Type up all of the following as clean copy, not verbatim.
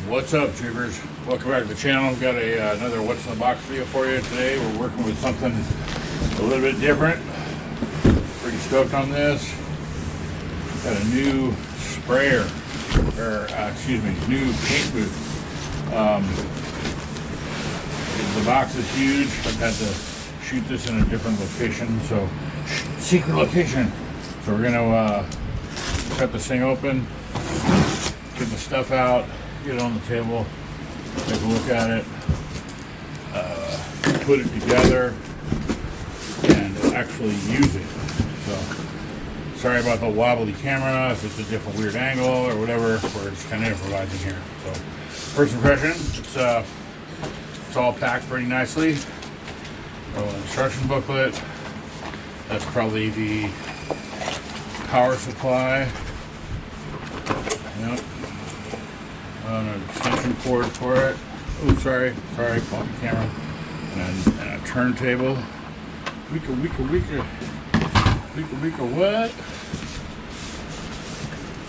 What's up, Tubers? Welcome back to the channel. We've got another What's in the Box video for you today. We're working with something a little bit different. Pretty stoked on this. Got a new sprayer, new paint booth. The box is huge. I've had to shoot this in a different location, so secret location. So we're gonna cut this thing open, get the stuff out, get it on the table, take a look at it, put it together, and actually use it. So, sorry about the wobbly camera, if it's a different weird angle or whatever, we're just kind of improvising here. So, first impression, it's all packed pretty nicely. Instruction booklet, that's probably the power supply. Yep. An extension cord for it. Oh, sorry, faulty camera. And a turntable. Wika, what?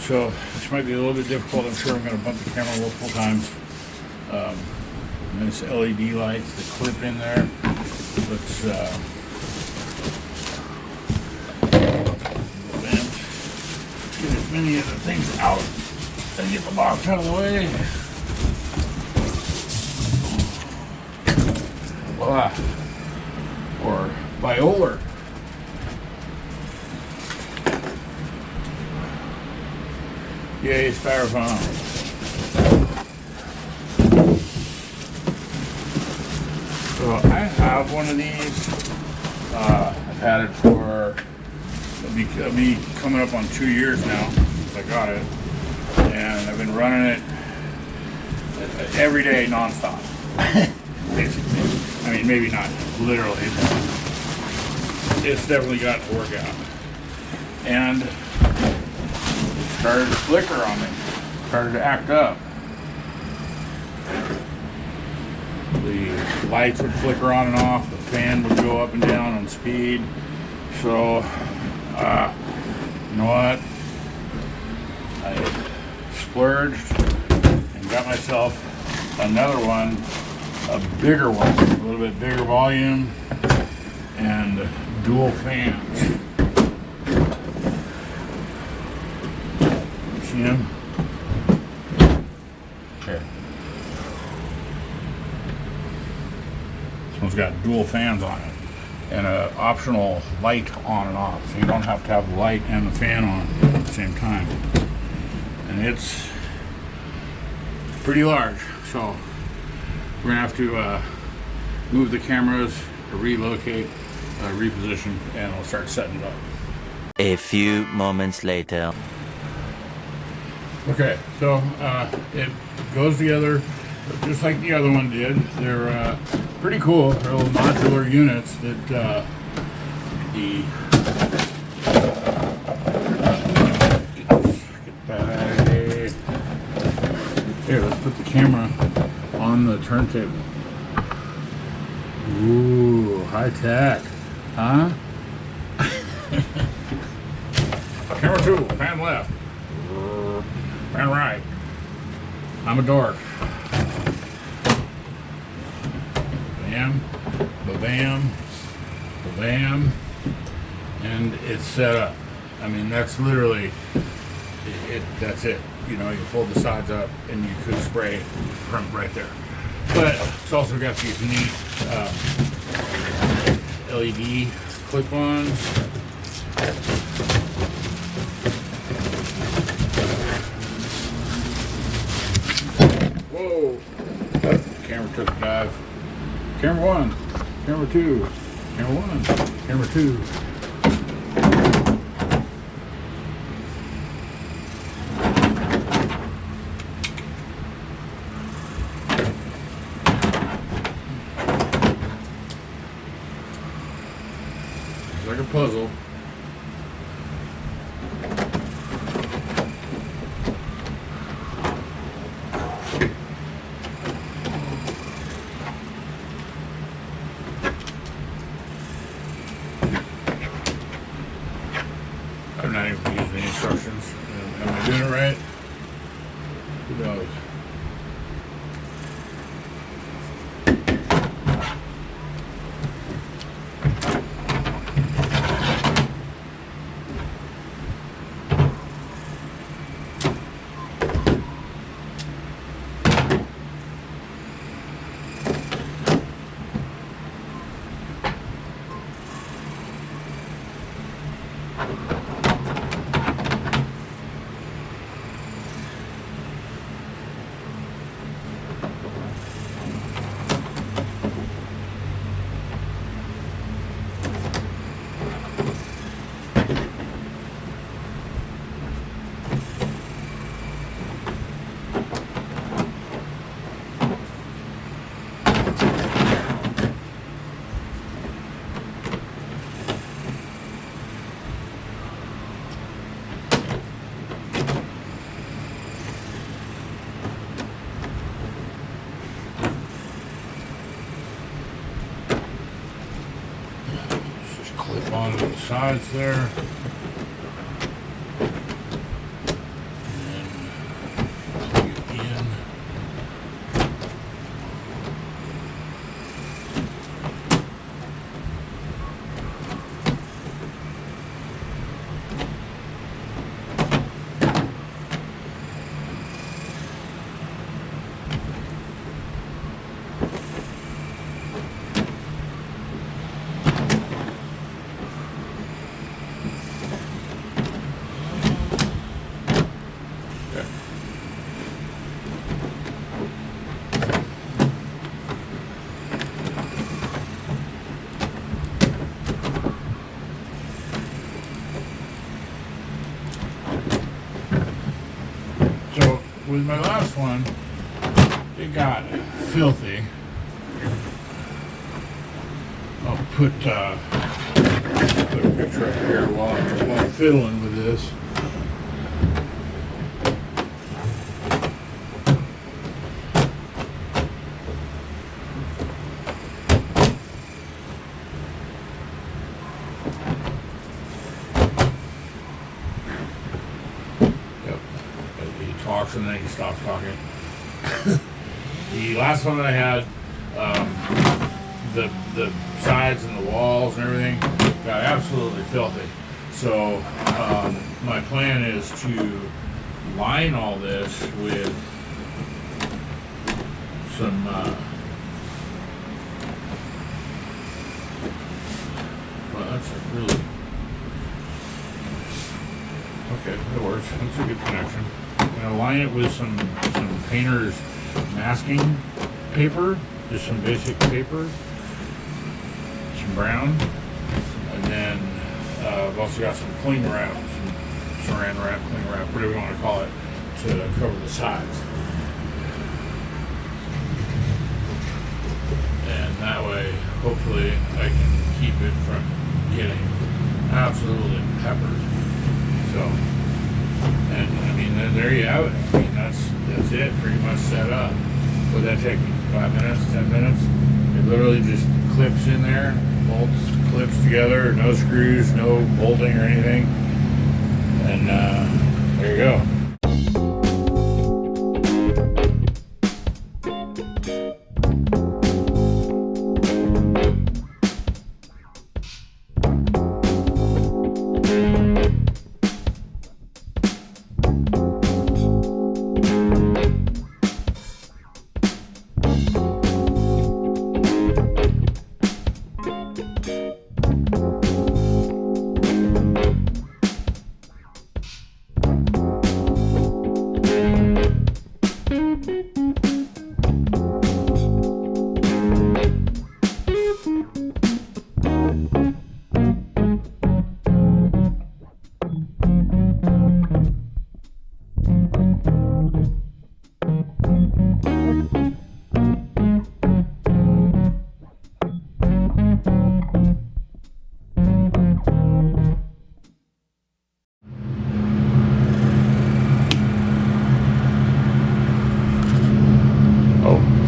So this might be a little bit difficult. I'm sure I'm going to bump the camera multiple times. And this LED lights, the clip in there. Let's get as many of the things out and get the box out of the way. Voila. Or Biola. Yay, styrofoam. So I have one of these. I've had it for, it'll be coming up on 2 years now since I got it. And I've been running it every day nonstop. Basically. I mean, maybe not literally, but it's definitely got to work out. And it started to flicker on me. Started to act up. The lights would flicker on and off. The fan would go up and down on speed. So, you know what? I splurged and got myself another one, a bigger one, a little bit bigger volume, and dual fans. You see them? Okay. This one's got dual fans on it and an optional light on and off, so you don't have to have the light and the fan on at the same time. And it's pretty large, so we're gonna have to move the cameras, relocate, reposition, and I'll start setting it up. A few moments later. Okay, so it goes together just like the other one did. They're pretty cool. They're little modular units that Here, let's put the camera on the turntable. Ooh, high tech, huh? Camera 2, pan left, pan right. I'm a dork. Bam, ba-bam, ba-bam, and it's set up. I mean, that's literally it. That's it. You know, you fold the sides up and you could spray from right there. But it's also got these neat LED clip-ons. Whoa! Camera took a dive. Camera 1, camera 2, camera 1, camera 2. Like a puzzle. I'm not even using the instructions. Am I doing it right? Who knows? along the sides there. And plug it in. So with my last one, it got filthy. I'll put a picture up here while I'm fiddling with this. Talks and then he stops talking. The last one that I had, the sides and the walls and everything got absolutely filthy. So my plan is to line all this with some well, that's a really okay. That works. That's a good connection. I'm going to line it with some painter's masking paper, just some basic paper, some brown, and then I've also got some cling wrap, some saran wrap, cling wrap, whatever you want to call it, to cover the sides. And that way, hopefully, I can keep it from getting absolutely peppered. So. And I mean, there you have it. I mean, that's it, pretty much set up. Would that take me 5 minutes, 10 minutes? It literally just clips in there, bolts, clips together, no screws, no bolting or anything. And there you go.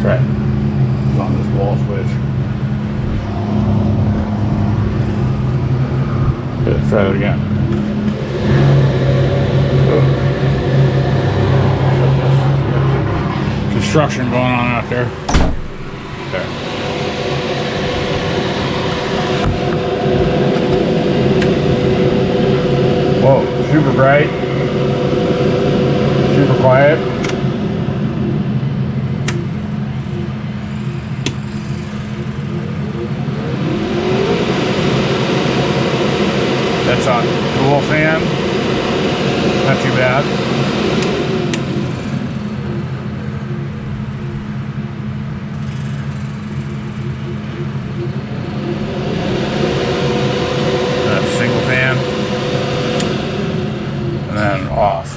Try it. It's on this wall switch. Okay, let's try that again. Construction going on out there. Okay. Whoa, super bright. Super quiet. That's on dual fan, not too bad. That's single fan, and then off.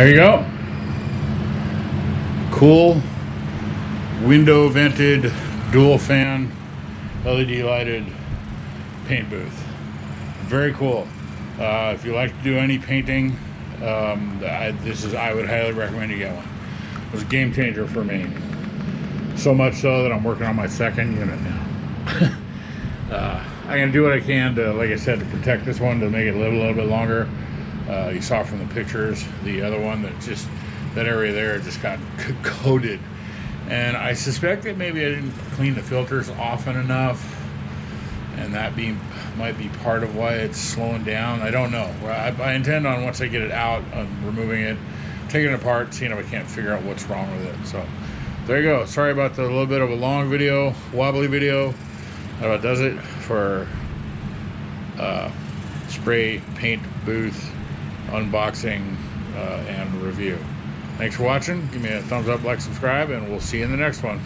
There you go. Cool window vented dual fan LED lighted paint booth. Very cool. If you like to do any painting, I would highly recommend you get one. It was a game changer for me. So much so that I'm working on my second unit now. I'm gonna do what I can to, like I said, to protect this one, to make it live a little bit longer. You saw from the pictures, the other one that area there just got coated, and I suspect that maybe I didn't clean the filters often enough, and that might be part of why it's slowing down. I don't know. I intend on, once I get it out, removing it, taking it apart, seeing if I can't figure out what's wrong with it. So there you go. Sorry about the little bit of a long video, wobbly video. That about does it for spray paint booth unboxing and review. Thanks for watching. Give me a thumbs up, like, subscribe, and we'll see you in the next one.